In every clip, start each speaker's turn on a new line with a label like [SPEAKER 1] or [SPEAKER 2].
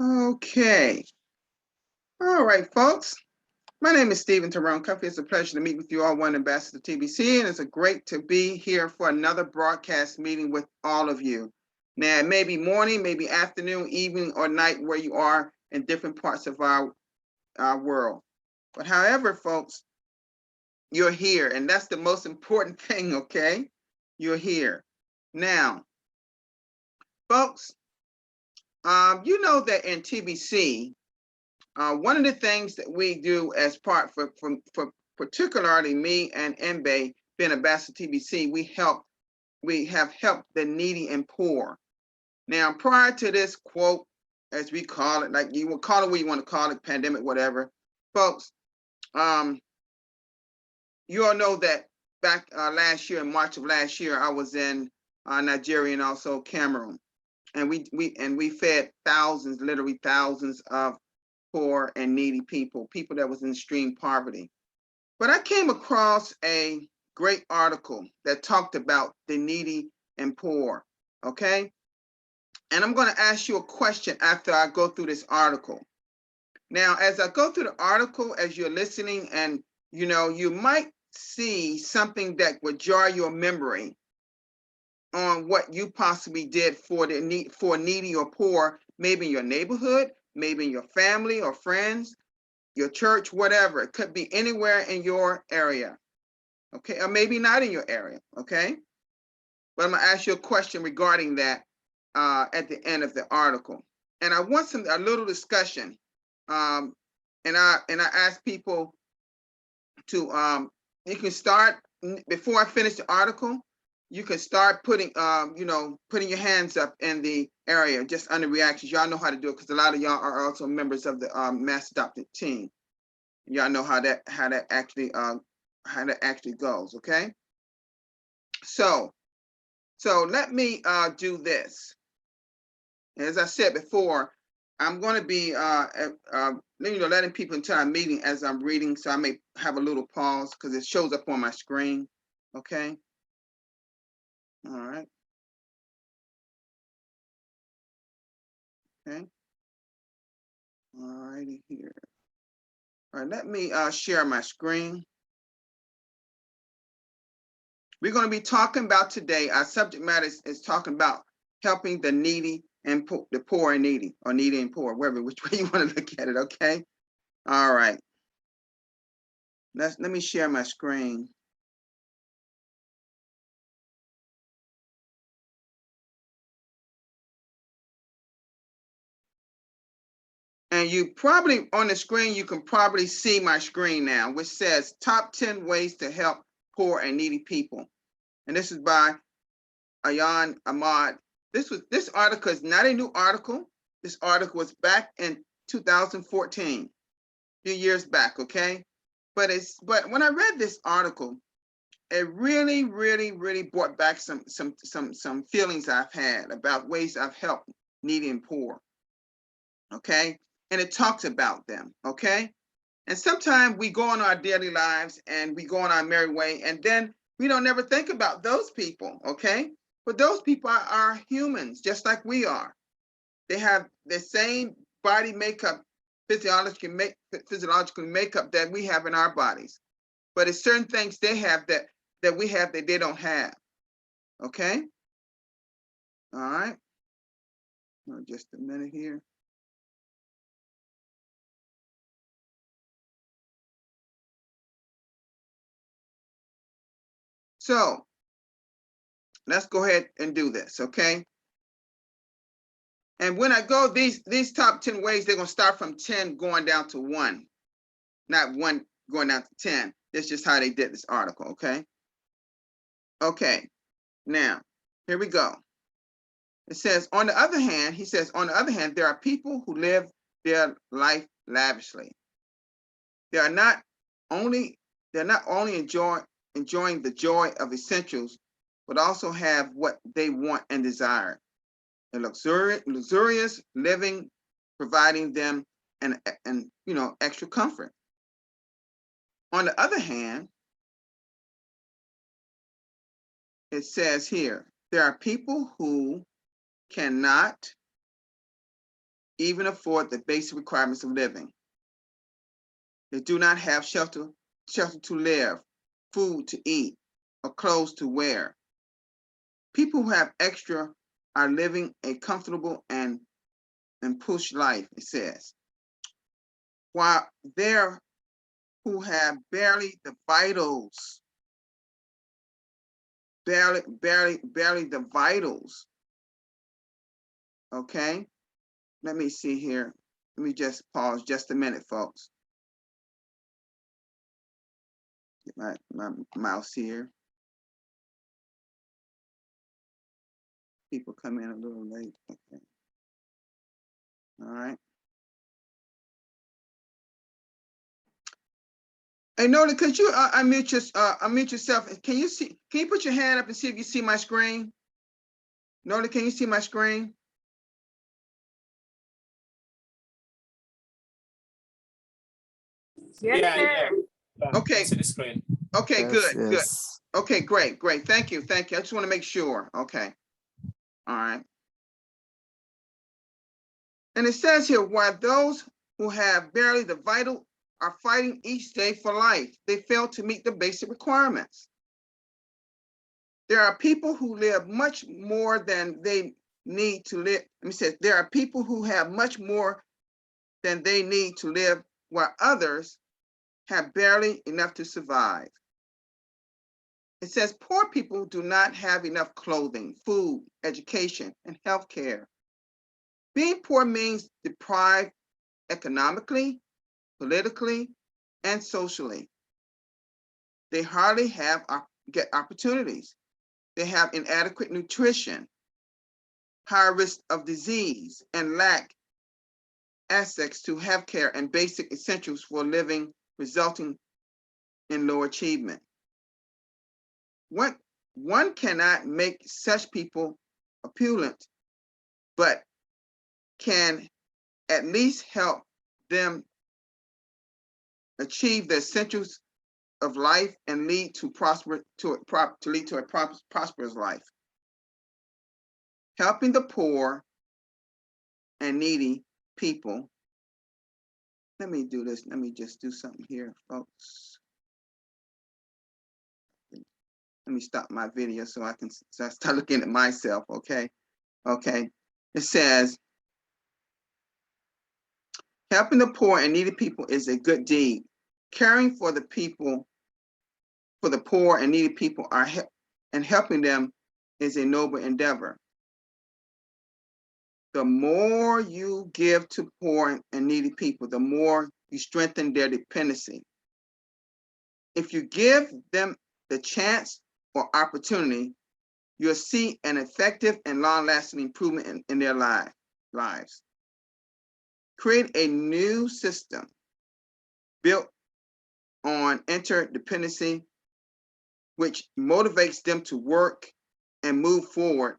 [SPEAKER 1] Okay. All right, folks. My name is Stephen Tyrone Cuffey. It's a pleasure to meet with you all, one Ambassador TBC, and it's a great to be here for another broadcast meeting with all of you. Now, it may be morning, maybe afternoon, evening, or night where you are in different parts of our world. But however, folks, you're here, and that's the most important thing, okay? You're here. Now, folks, you know that in TBC, one of the things that we do as part for particularly me and Mbeh, being Ambassador TBC, we have helped the needy and poor. Now, prior to this quote, as we call it, like you will call it what you want to call it, pandemic, whatever, folks, you all know that back last year, in March of last year, I was in Nigeria and also Cameroon, and we fed thousands, literally thousands of poor and needy people that was in extreme poverty. But I came across a great article that talked about the needy and poor, okay? And I'm going to ask you a question after I go through this article. Now, as I go through the article, as you're listening, and you might see something that would jar your memory on what you possibly did for needy or poor, maybe in your neighborhood, maybe in your family or friends, your church, whatever. It could be anywhere in your area, okay? Or maybe not in your area, okay? But I'm gonna ask you a question regarding that at the end of the article. And I want a little discussion. And I ask people to, you can start, before I finish the article, you can start putting, putting your hands up in the area, just under reactions. Y'all know how to do it because a lot of y'all are also members of the Mass Adopted team. Y'all know how that actually goes, okay? So let me do this. As I said before, I'm going to be letting people into our meeting as I'm reading, so I may have a little pause because it shows up on my screen, okay? All right. Okay. All righty here. All right, let me share my screen. We're going to be talking about today, our subject matter is talking about helping the needy and the poor and needy, or needy and poor, wherever, which way you want to look at it, okay? All right. Let me share my screen. And you probably, on the screen, you can probably see my screen now, which says top 10 ways to help poor and needy people. And this is by Ayan Ahmad. This article is not a new article. This article was back in 2014, a few years back, okay? But when I read this article, it really, really, really brought back some feelings I've had about ways I've helped needy and poor, okay? And it talks about them, okay? And sometimes we go on our daily lives and we go on our merry way, and then we don't never think about those people, okay? But those people are humans, just like we are. They have the same body makeup, physiological makeup that we have in our bodies. But it's certain things they have that we have that they don't have, okay? All right. Just a minute here. So let's go ahead and do this, okay? And when I go, these top 10 ways, they're gonna start from 10 going down to 1, not 1 going down to 10. That's just how they did this article, okay? Okay, now, here we go. It says, on the other hand, he says, on the other hand, there are people who live their life lavishly. They're not only enjoying the joy of essentials, but also have what they want and desire. A luxurious living, providing them and extra comfort. On the other hand, it says here, there are people who cannot even afford the basic requirements of living. They do not have shelter to live, food to eat, or clothes to wear. People who have extra are living a comfortable and push life, it says. While there who have barely the vitals, barely the vitals. Okay, let me see here. Let me just pause just a minute, folks. Get my mouse here. People come in a little late. Okay. All right. Hey, Nolan, could you unmute yourself? Can you put your hand up and see if you see my screen? Nolan, can you see my screen?
[SPEAKER 2] Yeah.
[SPEAKER 1] Okay.
[SPEAKER 2] See the screen.
[SPEAKER 1] Okay,
[SPEAKER 3] Yes,
[SPEAKER 1] good.
[SPEAKER 3] yes.
[SPEAKER 1] Okay, great. Thank you. I just want to make sure. Okay. All right. And it says here, while those who have barely the vital are fighting each day for life, they fail to meet the basic requirements. There are people who live much more than they need to live. Let me say, there are people who have much more than they need to live, while others have barely enough to survive. It says poor people do not have enough clothing, food, education, and health care. Being poor means deprived economically, politically, and socially. They hardly have get opportunities. They have inadequate nutrition, high risk of disease, and lack access to healthcare and basic essentials for living, resulting in low achievement. One cannot make such people opulent, but can at least help them achieve the essentials of life and lead to a prosperous life. Helping the poor and needy people. Let me do this. Let me just do something here, folks. Let me stop my video so I can start looking at myself. Okay. It says, helping the poor and needy people is a good deed. Caring for the people, for the poor and needy people and helping them is a noble endeavor. The more you give to poor and needy people, the more you strengthen their dependency. If you give them the chance or opportunity, you'll see an effective and long-lasting improvement in their lives. Create a new system built on interdependency, which motivates them to work and move forward,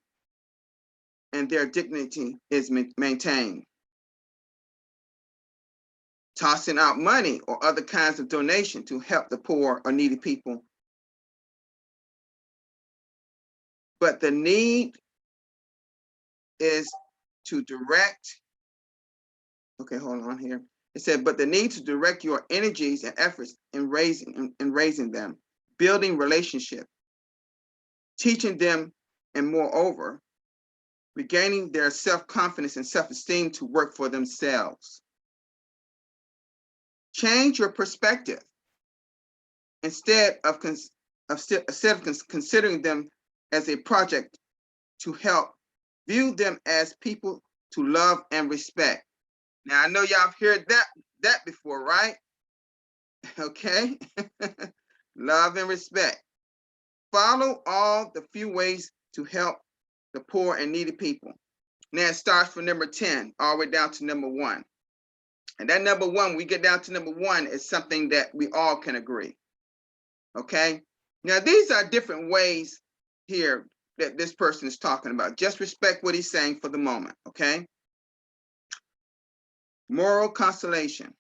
[SPEAKER 1] and their dignity is maintained. Tossing out money or other kinds of donation to help the poor or needy people. But the need is to direct, okay, hold on here. It said, but the need to direct your energies and efforts in raising them, building relationship, teaching them, and moreover, regaining their self-confidence and self-esteem to work for themselves. Change your perspective. Instead of considering them as a project to help, view them as people to love and respect. Now I know y'all have heard that before, right? Okay. Love and respect. Follow all the few ways to help the poor and needy people. Now it starts from number 10 all the way down to number 1. And that number 1, we get down to number 1, is something that we all can agree. Okay. Now these are different ways here that this person is talking about. Just respect what he's saying for the moment. Okay. Moral consolation.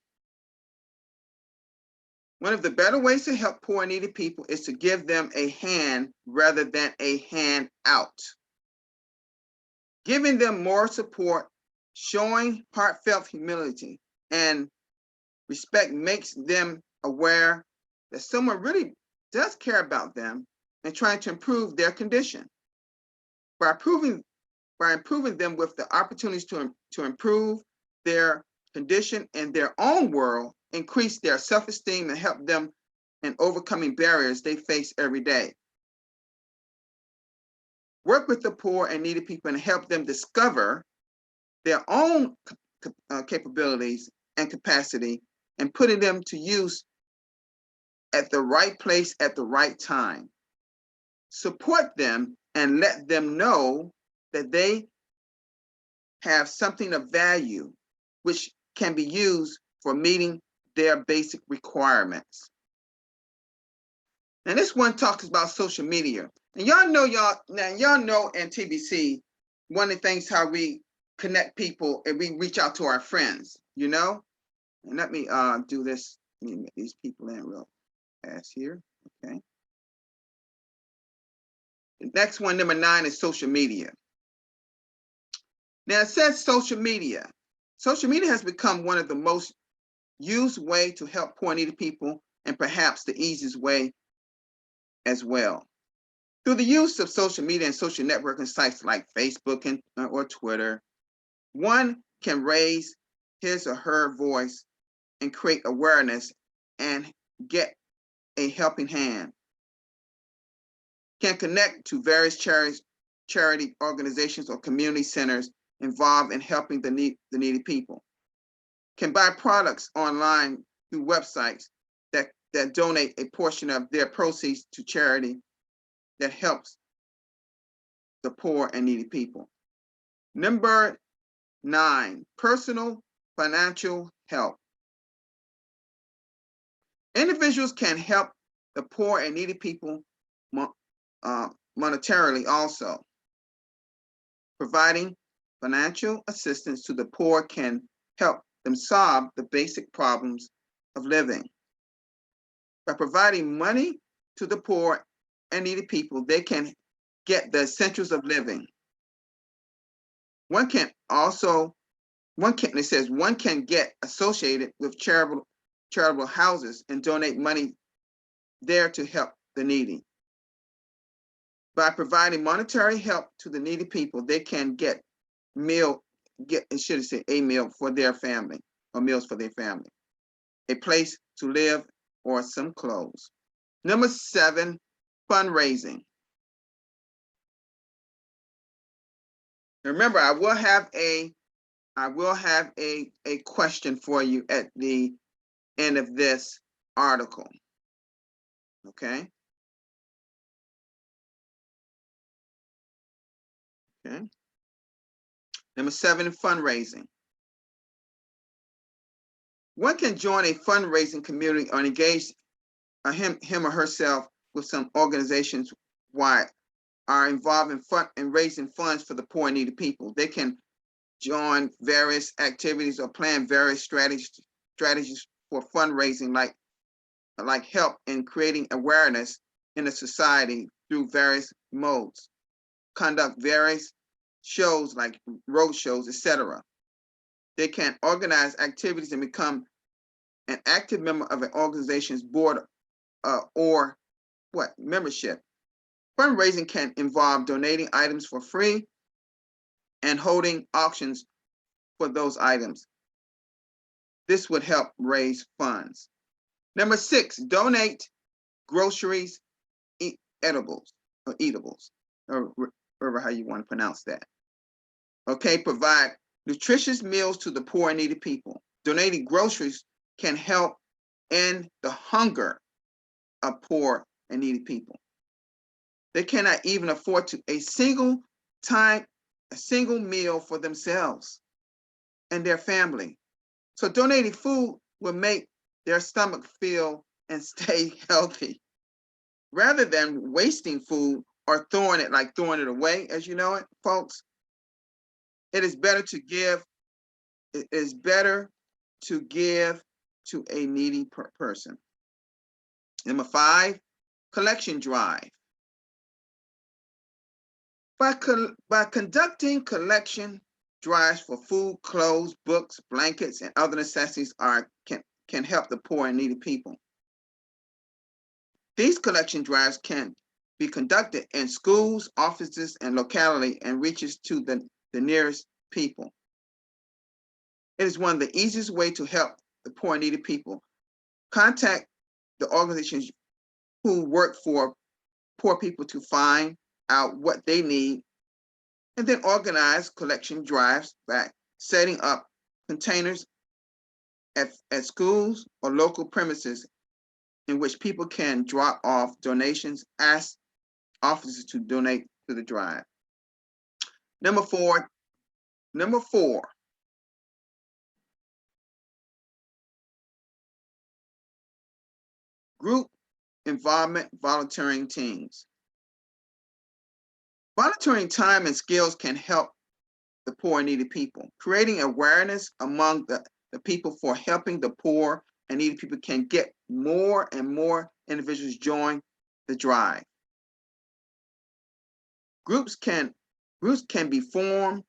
[SPEAKER 1] One of the better ways to help poor and needy people is to give them a hand rather than a hand out. Giving them more support Showing heartfelt humility and respect makes them aware that someone really does care about them and trying to improve their condition. By improving them with the opportunities to improve their condition in their own world, increase their self-esteem, and help them in overcoming barriers they face every day. Work with the poor and needy people and help them discover their own capabilities and capacity and putting them to use at the right place at the right time. Support them and let them know that they have something of value which can be used for meeting their basic requirements. And this one talks about social media. And y'all know in TBC, one of the things how we connect people and we reach out to our friends, you know? And let me do this. Let me get these people in real fast here. Okay. The next one, number 9, is social media. Now it says social media. Social media has become one of the most used way to help poor and needy people, and perhaps the easiest way as well. Through the use of social media and social networking sites like Facebook or Twitter, one can raise his or her voice and create awareness and get a helping hand. Can connect to various charity organizations or community centers involved in helping the needy people. Can buy products online through websites that donate a portion of their proceeds to charity that helps the poor and needy people. Number 9, personal financial help. Individuals can help the poor and needy people monetarily also. Providing financial assistance to the poor can help them solve the basic problems of living. By providing money to the poor and needy people, they can get the essentials of living. One can get associated with charitable houses and donate money there to help the needy. By providing monetary help to the needy people, they can get a meal for their family, or meals for their family, a place to live, or some clothes. Number 7, fundraising. Remember, I will have a question for you at the end of this article. Okay. Okay. Number 7, fundraising. One can join a fundraising community or engage him or herself with some organizations are involved in raising funds for the poor and needy people. They can join various activities or plan various strategies for fundraising, like help in creating awareness in the society through various modes, conduct various shows like road shows, etc. They can organize activities and become an active member of an organization's board or membership. Fundraising can involve donating items for free and holding auctions for those items. This would help raise funds. Number 6, donate groceries, edibles, or eatables, or whatever how you want to pronounce that. Okay, provide nutritious meals to the poor and needy people. Donating groceries can help end the hunger of poor and needy people. They cannot even afford a single meal for themselves and their family. So donating food will make their stomach feel and stay healthy, rather than wasting food or throwing it away, as you know it, folks. It is better to give. It is better to give to a needy person. Number 5, collection drive. By conducting collection drives for food, clothes, books, blankets, and other necessities can help the poor and needy people. These collection drives can be conducted in schools, offices, and locality and reaches to the nearest people. It is one of the easiest ways to help the poor and needy people. Contact the organizations who work for poor people to find out what they need, and then organize collection drives by setting up containers at schools or local premises in which people can drop off donations, ask officers to donate to the drive. Number four, group involvement volunteering teams. Volunteering time and skills can help the poor and needy people. Creating awareness among the people for helping the poor and needy people can get more and more individuals join the drive. Groups can be formed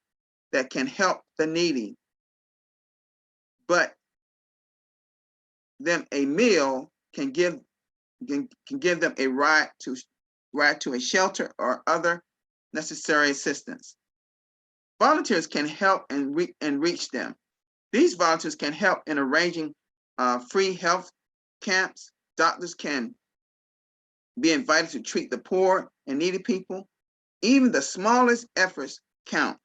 [SPEAKER 1] that can help the needy, but them a meal can give them a ride to a shelter or other necessary assistance. Volunteers can help and reach them. These volunteers can help in arranging free health camps. Doctors can be invited to treat the poor and needy people. Even the smallest efforts count.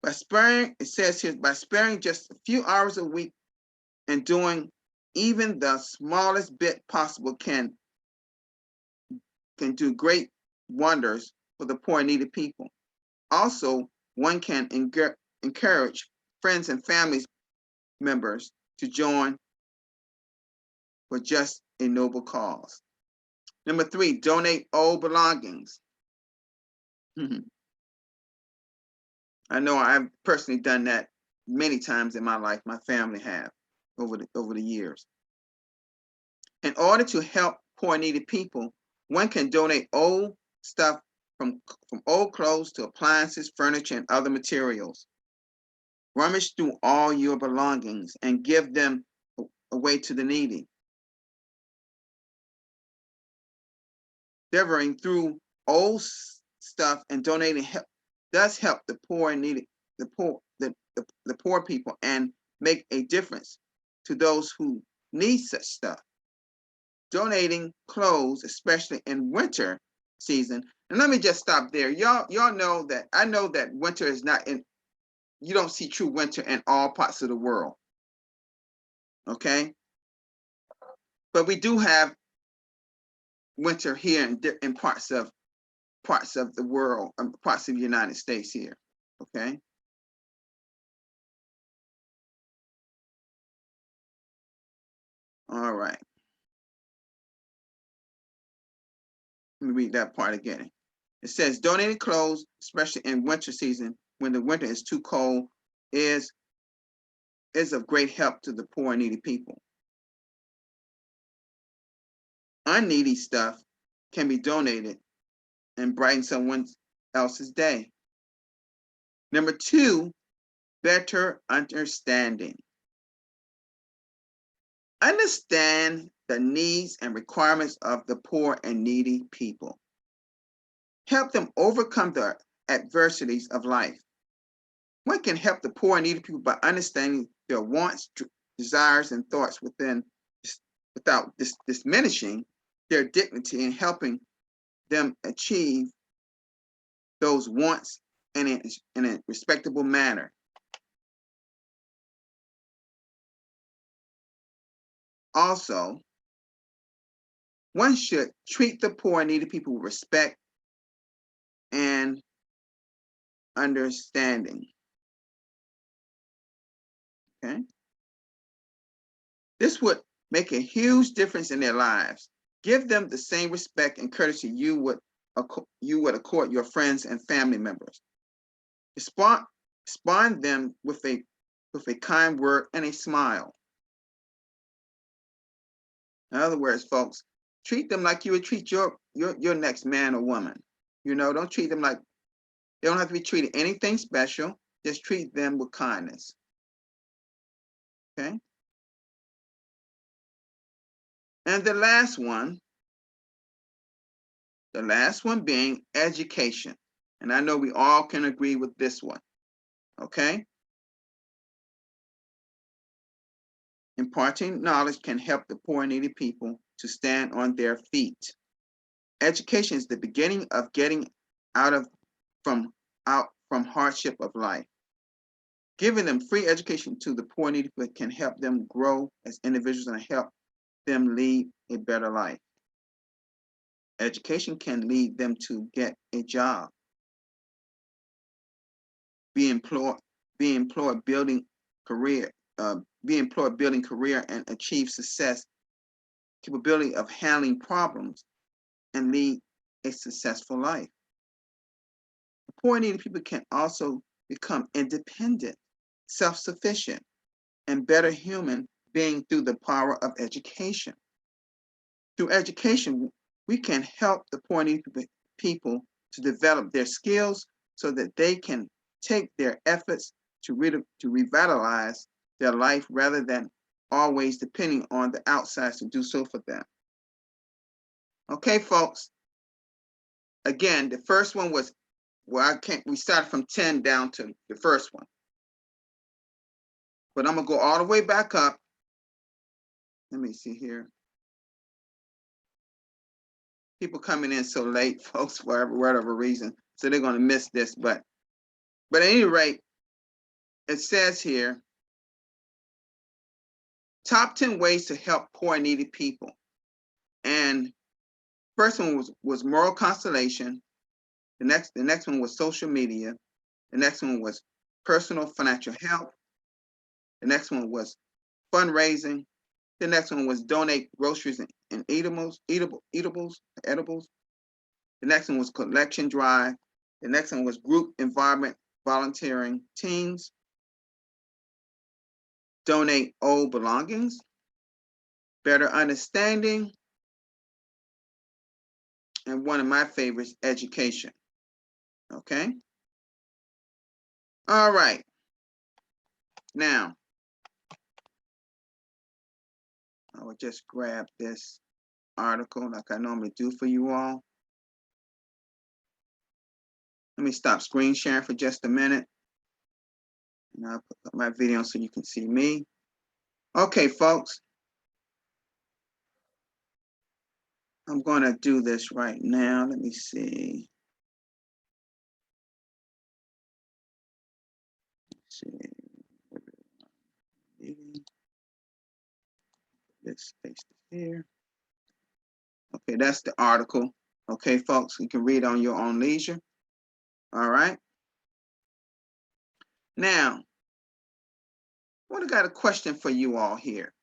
[SPEAKER 1] By sparing, it says here, by sparing just a few hours a week and doing even the smallest bit possible can do great wonders for the poor and needy people. Also, one can encourage friends and family members to join for just a noble cause. Number 3, donate old belongings. I know I've personally done that many times in my life. My family have over the years. In order to help poor and needy people, one can donate old stuff from old clothes to appliances, furniture, and other materials. Rummage through all your belongings and give them away to the needy. Delivering through old stuff and donating does help the poor and needy, the poor people, and make a difference to those who need such stuff. Donating clothes, especially in winter season. And let me just stop there. Y'all know that I know that winter is not in, you don't see true winter in all parts of the world. Okay? But we do have winter here in parts of the world, parts of the United States here. Okay? All right. Let me read that part again. It says donating clothes, especially in winter season, when the winter is too cold, is of great help to the poor and needy people. Unneedy stuff can be donated and brighten someone else's day. Number 2, better understanding. Understand the needs and requirements of the poor and needy people. Help them overcome the adversities of life. One can help the poor and needy people by understanding their wants, desires, and thoughts without diminishing their dignity and helping them achieve those wants in a respectable manner. Also, one should treat the poor and needy people with respect and understanding. Okay? This would make a huge difference in their lives. Give them the same respect and courtesy you would accord your friends and family members. Respond them with a kind word and a smile. In other words, folks, treat them like you would treat your next man or woman. You know, don't treat them like They don't have to be treated anything special. Just treat them with kindness. Okay. And the last one being education. And I know we all can agree with this one. Okay. Imparting knowledge can help the poor and needy people to stand on their feet. Education is the beginning of getting out from hardship of life. Giving them free education to the poor and needy people can help them grow as individuals and help them lead a better life. Education can lead them to get a job, be employed building career and achieve success, capability of handling problems, and lead a successful life. Poor and needy people can also become independent, self-sufficient, and better human being through the power of education. Through education, we can help the poor and needy people to develop their skills so that they can take their efforts to revitalize their life rather than always depending on the outside to do so for them. Okay, folks. Again, the first one was, well, we started from 10 down to the first one. But I'm gonna go all the way back up. Let me see here. People coming in so late, folks, for whatever reason, so they're gonna miss this. But at any rate, it says here, top 10 ways to help poor and needy people. And first one was moral constellation. The next one was social media. The next one was personal financial health. The next one was fundraising. The next one was donate groceries and edibles. The next one was collection drive. The next one was group environment volunteering teams. Donate old belongings. Better understanding. And one of my favorites, education. Okay. All right. Now, I will just grab this article like I normally do for you all. Let me stop screen sharing for just a minute. And I'll put up my video so you can see me. Okay, folks. I'm going to do this right now. Let me see. This paste it here. Okay, that's the article. Okay, folks, you can read on your own leisure. All right. Now, I got a question for you all here.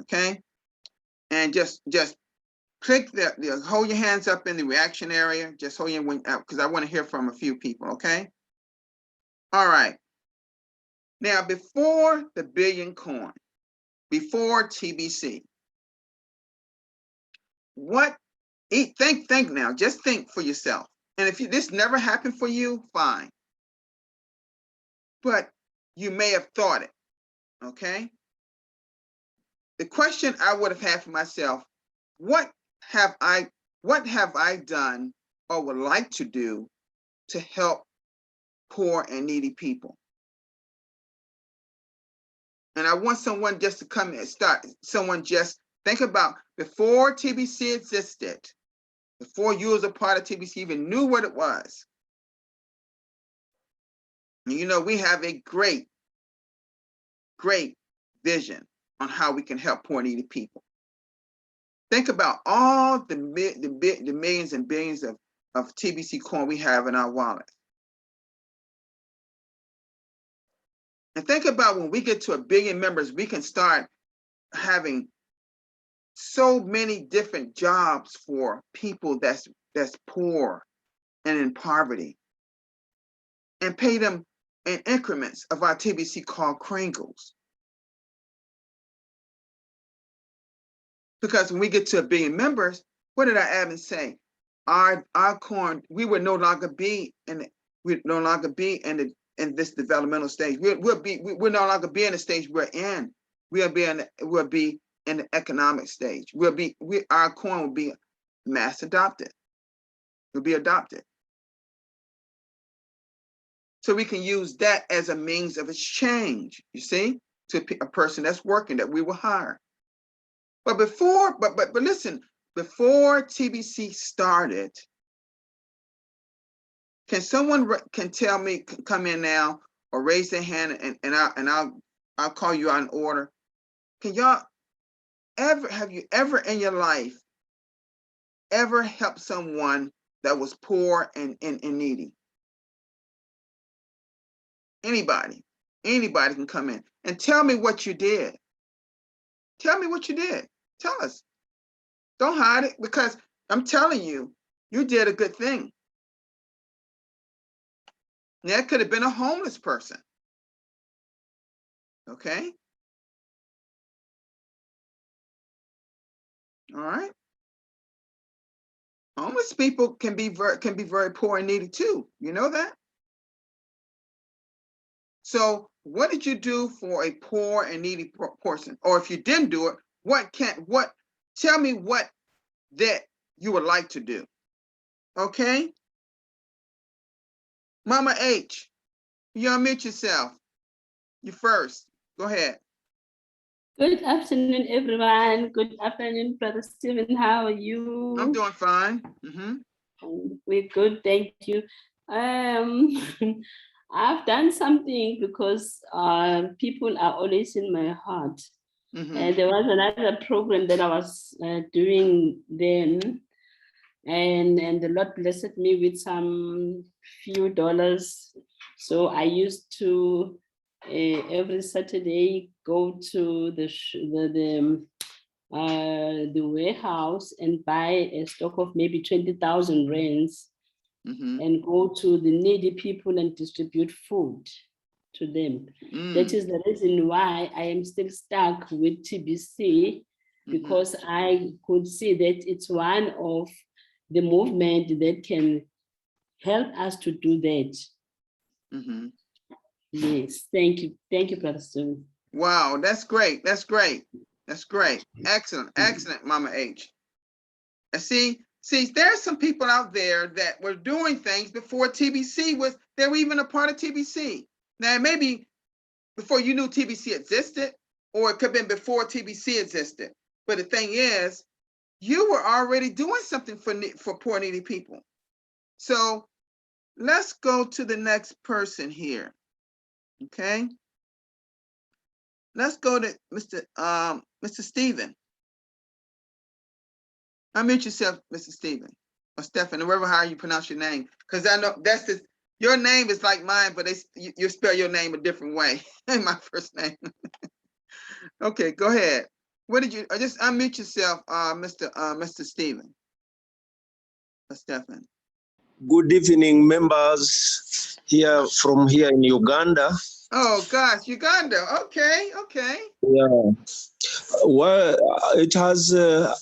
[SPEAKER 1] Okay, and just click hold your hands up in the reaction area. Just hold your wing up because I want to hear from a few people. Okay. All right. Now, before the billion coin, before TBC, think now, just think for yourself. And if this never happened for you, fine. But you may have thought it, okay? The question I would have had for myself, what have I done or would like to do to help poor and needy people? And I want someone just to come and start, someone just think about before TBC existed, before you as a part of TBC even knew what it was. And you know, we have a great vision on how we can help poor and needy people. Think about all the millions and billions of TBC coin we have in our wallet. And think about when we get to 1 billion members, we can start having so many different jobs for people that's poor and in poverty, and pay them in increments of our TBC called Kringles. Because when we get to 1 billion members, what did I add and say? Our coin, we would no longer be in We no longer be in this developmental stage. We'll no longer be in the stage we're in. We'll be in the economic stage. Our coin will be mass adopted. Will be adopted. So we can use that as a means of exchange, you see, to a person that's working that we will hire. But listen, before TBC started, can someone tell me, come in now or raise their hand and I'll call you out in order. Have you ever in your life ever helped someone that was poor and needy? Anybody can come in and tell me what you did. Tell me what you did. Tell us. Don't hide it, because I'm telling you, you did a good thing. That could have been a homeless person. Okay. All right. Homeless people can be very poor and needy too. You know that? So what did you do for a poor and needy person? Or if you didn't do it, tell me what that you would like to do. Okay? Mama H, you unmute yourself. You first. Go ahead.
[SPEAKER 2] Good afternoon, everyone. Good afternoon, Brother Stephen. How are you?
[SPEAKER 1] I'm doing fine.
[SPEAKER 2] We're good, thank you. I've done something because people are always in my heart. There was another program that I was doing then, and the Lord blessed me with some few dollars. So I used to every Saturday go to the warehouse and buy a stock of maybe 20,000 rands and go to the needy people and distribute food to them. That is the reason why I am still stuck with TBC, because I could see that it's one of the movement that can help us to do that. Yes, thank you, Brother Stephen.
[SPEAKER 1] Wow, that's great. That's great. That's great. Excellent, excellent, Mama H. And see, there's some people out there that were doing things before TBC they were even a part of TBC. Now, maybe before you knew TBC existed, or it could have been before TBC existed. But the thing is, you were already doing something for poor, needy people. So let's go to the next person here. Okay. Let's go to Mr. Stephen. Unmute yourself, Mr. Stephen, or Stephen, or however you pronounce your name, because I know your name is like mine, but you spell your name a different way. My first name. Okay, go ahead. What did you just unmute yourself, Mr. Stephen or Stephen?
[SPEAKER 3] Good evening, members from here in Uganda.
[SPEAKER 1] Oh gosh, Uganda. Okay.
[SPEAKER 3] Yeah. Well, it has.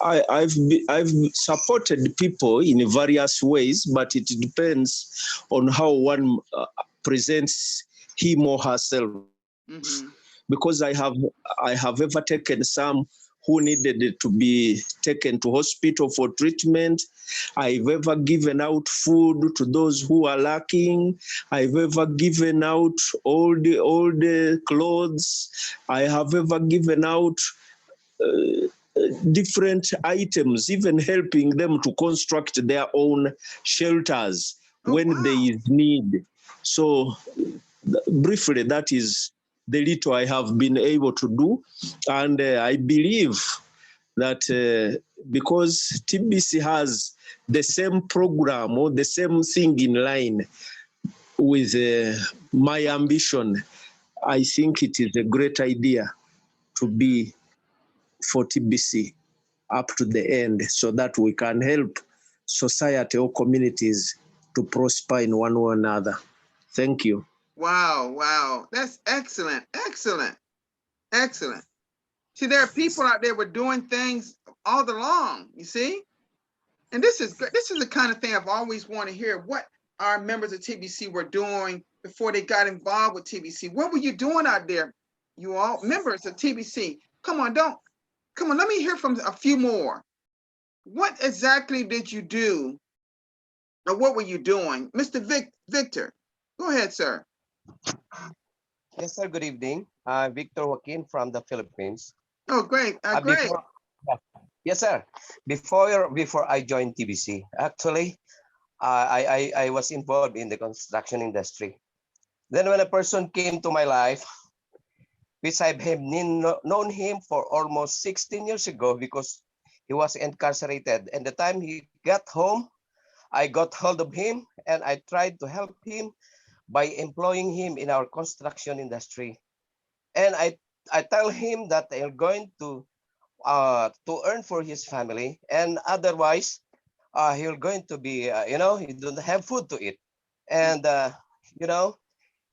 [SPEAKER 3] I've supported people in various ways, but it depends on how one presents him or herself. Because I have ever taken some who needed to be taken to hospital for treatment. I've ever given out food to those who are lacking. I've ever given out all the clothes. I have ever given out different items, even helping them to construct their own shelters when there is need. So briefly, that is the little I have been able to do. And I believe that because TBC has the same program or the same thing in line with my ambition, I think it is a great idea to be for TBC up to the end, so that we can help society or communities to prosper in one or another. Thank you.
[SPEAKER 1] Wow. That's excellent. See, there are people out there who are doing things all along, you see? And this is good. This is the kind of thing I've always wanted to hear. our members of TBC were doing before they got involved with TBC. What were you doing out there, you all members of TBC? Come on, let me hear from a few more. What exactly did you do, or what were you doing? Mr. Victor, go ahead, sir.
[SPEAKER 4] Yes, sir. Good evening. Victor Joaquin from the Philippines.
[SPEAKER 1] Oh, great, great.
[SPEAKER 4] Yes, sir. Before I joined TBC, actually, I was involved in the construction industry. Then when a person came to my life, which I've known him for almost 16 years ago because he was incarcerated. And the time he got home, I got hold of him and I tried to help him by employing him in our construction industry. And I tell him that they're going to earn for his family, and otherwise he'll going to be he don't have food to eat. And you know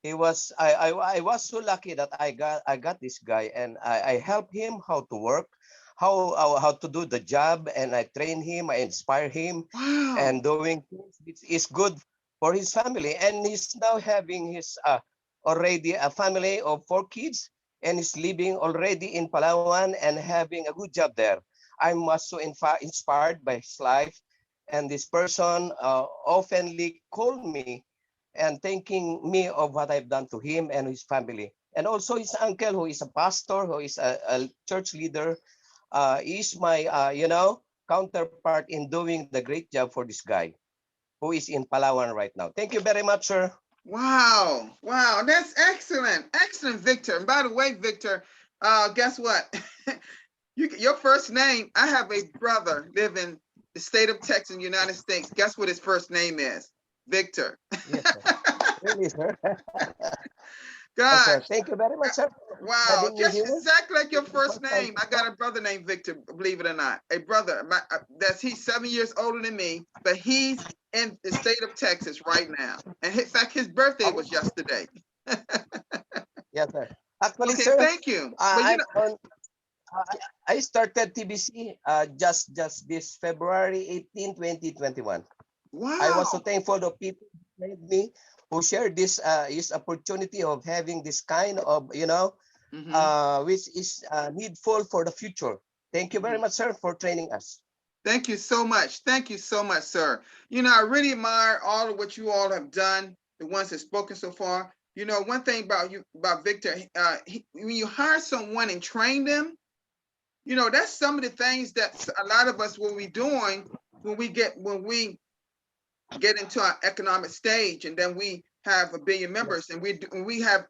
[SPEAKER 4] he was I was so lucky that I got this guy, and I helped him how to work, how to do the job, and I train him, I inspire him.
[SPEAKER 1] Wow.
[SPEAKER 4] And doing things which is good for his family. And he's now having his already a family of 4 kids, and he's living already in Palawan and having a good job there. I'm also inspired by his life, and this person oftenly called me and thanking me of what I've done to him and his family. And also his uncle, who is a pastor, who is a church leader, is my counterpart in doing the great job for this guy who is in Palawan right now. Thank you very much, sir.
[SPEAKER 1] Wow, that's excellent, Victor. And by the way, Victor, guess what? Your first name, I have a brother live in the state of Texas, United States. Guess what his first name is? Victor.
[SPEAKER 4] Yes, sir. Really, sir.
[SPEAKER 1] God.
[SPEAKER 4] Yes, sir. Thank you very much, sir.
[SPEAKER 1] Wow, just exactly like your first name. I got a brother named Victor, believe it or not. A brother, he's 7 years older than me, but he's in the state of Texas right now. And in fact, his birthday was yesterday.
[SPEAKER 4] Yes, sir. Actually,
[SPEAKER 1] okay,
[SPEAKER 4] sir,
[SPEAKER 1] thank you.
[SPEAKER 4] I started TBC just this February 18, 2021.
[SPEAKER 1] Wow.
[SPEAKER 4] I was so thankful to people who made me, who shared this opportunity of having this kind of, which is needful for the future. Thank you very much, sir, for training us.
[SPEAKER 1] Thank you so much. Thank you so much, sir. I really admire all of what you all have done, the ones that spoken so far. One thing about Victor, when you hire someone and train them, that's some of the things that a lot of us will be doing when we get into our economic stage, and then we have 1 billion members, and we have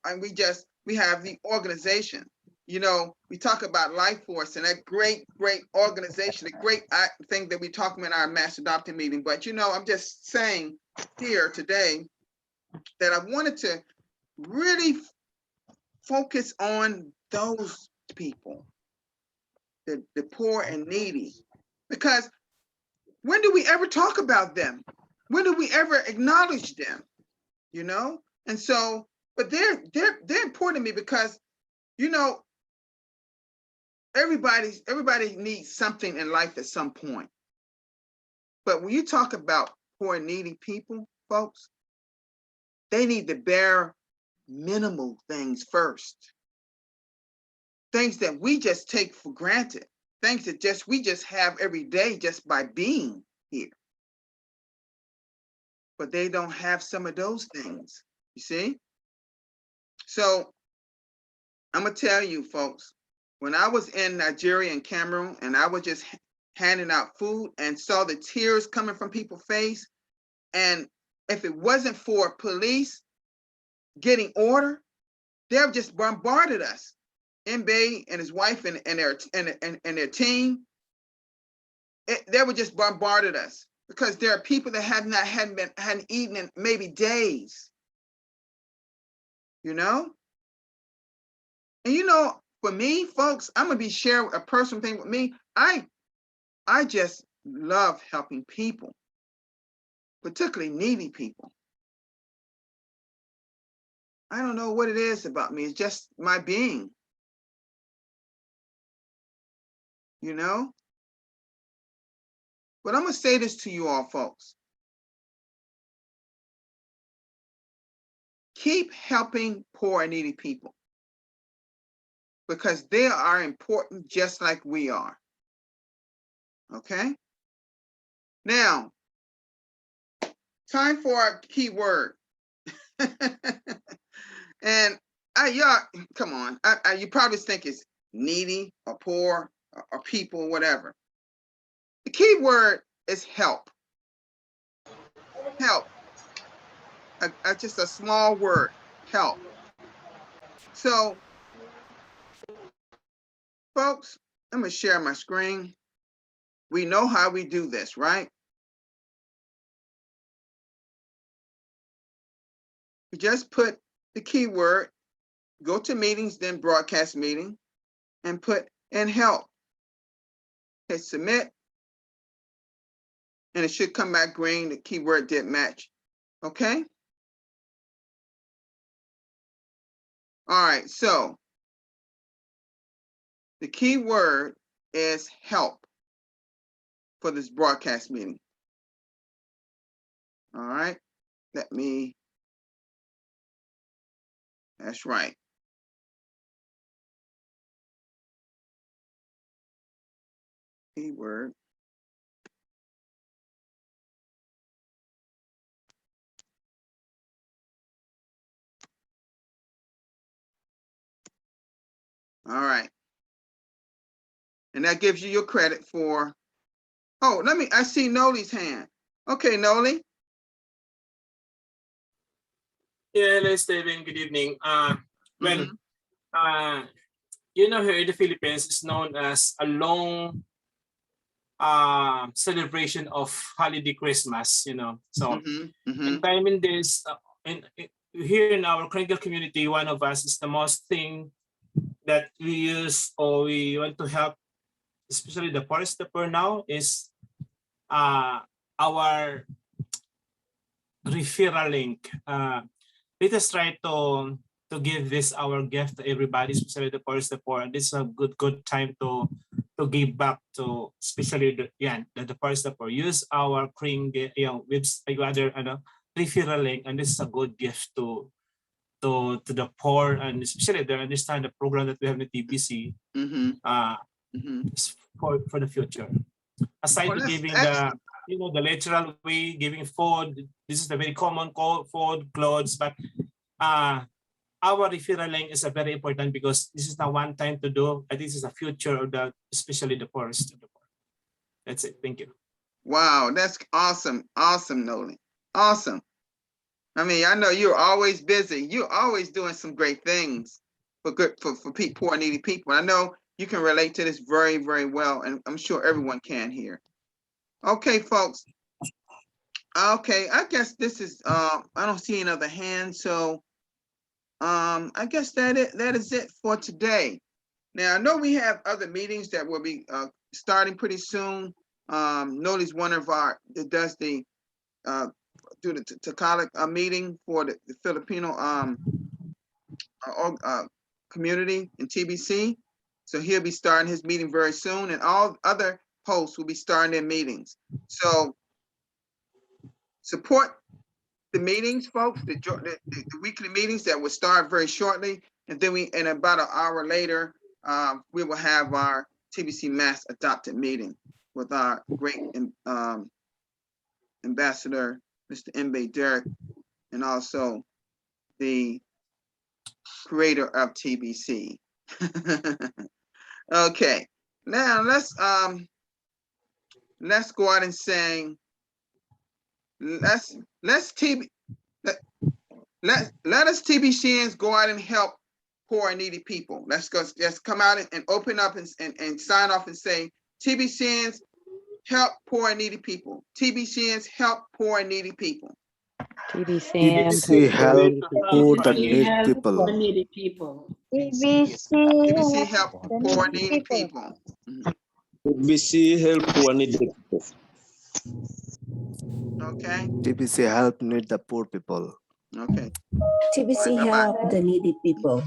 [SPEAKER 1] the organization. We talk about Life Force and that great organization, the great thing that we talk about in our mass adopting meeting. But I'm just saying here today that I wanted to really focus on those people, the poor and needy, because when do we ever talk about them? When do we ever acknowledge them? And so, but they're important to me because everybody needs something in life at some point. But when you talk about poor and needy people, folks, they need the bare minimal things first. Things that we just take for granted. Things that we just have every day just by being here. But they don't have some of those things, you see? So I'm gonna tell you, folks, when I was in Nigeria and Cameroon, and I was just handing out food and saw the tears coming from people's face, and if it wasn't for police getting order, they have just bombarded us. Mbeh and his wife and their team, they were just bombarded us because there are people that hadn't eaten in maybe days. And for me, folks, I'm gonna be sharing a personal thing with me. I just love helping people, particularly needy people. I don't know what it is about me. It's just my being. But I'm gonna say this to you all, folks. keep helping poor and needy people because they are important just like we are. Okay? Now, time for our keyword. And y'all, come on. You probably think it's needy or poor or people, whatever. The key word is help. Help. Just a small word, help. So, folks, I'm going to share my screen. We know how we do this, right? You just put the keyword, go to meetings, then broadcast meeting, and put in help. Hit submit, and it should come back green. The keyword did match. Okay? All right, so the key word is help for this broadcast meeting. All right, that's right. Keyword. All right. And that gives you your credit for, oh, I see Noli's hand. Okay, Noli.
[SPEAKER 5] Yeah, hello, Steven. Good evening. Well, you know, here in the Philippines, it's known as a long celebration of holiday Christmas, you know. So, and time in this, here in our critical community, one of us is the most thing that we use or we want to help, especially the poorest people now, is our referral link. Let us try to give this our gift to everybody, especially the poorest the poor. This is a good time to give back to especially the poorest the poor. Use our with other referral link, and this is a good gift to the poor, and especially they understand the program that we have in the TBC for the future. Aside to giving the literal way, giving food, this is the very common food, clothes, but our referral link is a very important because this is not one time to do, and this is a future of especially the poorest of the poor. That's it. Thank you.
[SPEAKER 1] Wow, that's awesome. Awesome, Noli. Awesome. I mean, I know you're always busy. You're always doing some great things for poor and needy people. I know you can relate to this very, very well, and I'm sure everyone can here. Okay, folks. Okay, I guess this is I don't see any other hands, so I guess that is it for today. Now I know we have other meetings that will be starting pretty soon. Noli's one of our that does the do the Tagalog meeting for the Filipino community in TBC. So he'll be starting his meeting very soon, and all other hosts will be starting their meetings. So support the meetings, folks, the weekly meetings that will start very shortly. And then in about an hour later, we will have our TBC Mass Adopted meeting with our great ambassador, Mr. Mbeh Derick, and also the creator of TBC. Okay, now let's go out and sing. Let us TBCians go out and help poor and needy people. Let's come out and open up and sign off and say, TBCians help poor and needy people. TBCians help poor and needy people.
[SPEAKER 6] TBC help poor and needy people.
[SPEAKER 1] TBC help poor and needy people.
[SPEAKER 3] TBC help poor and needy people.
[SPEAKER 1] Okay.
[SPEAKER 6] TBC help need the poor people.
[SPEAKER 1] Okay.
[SPEAKER 7] TBC help the needy people.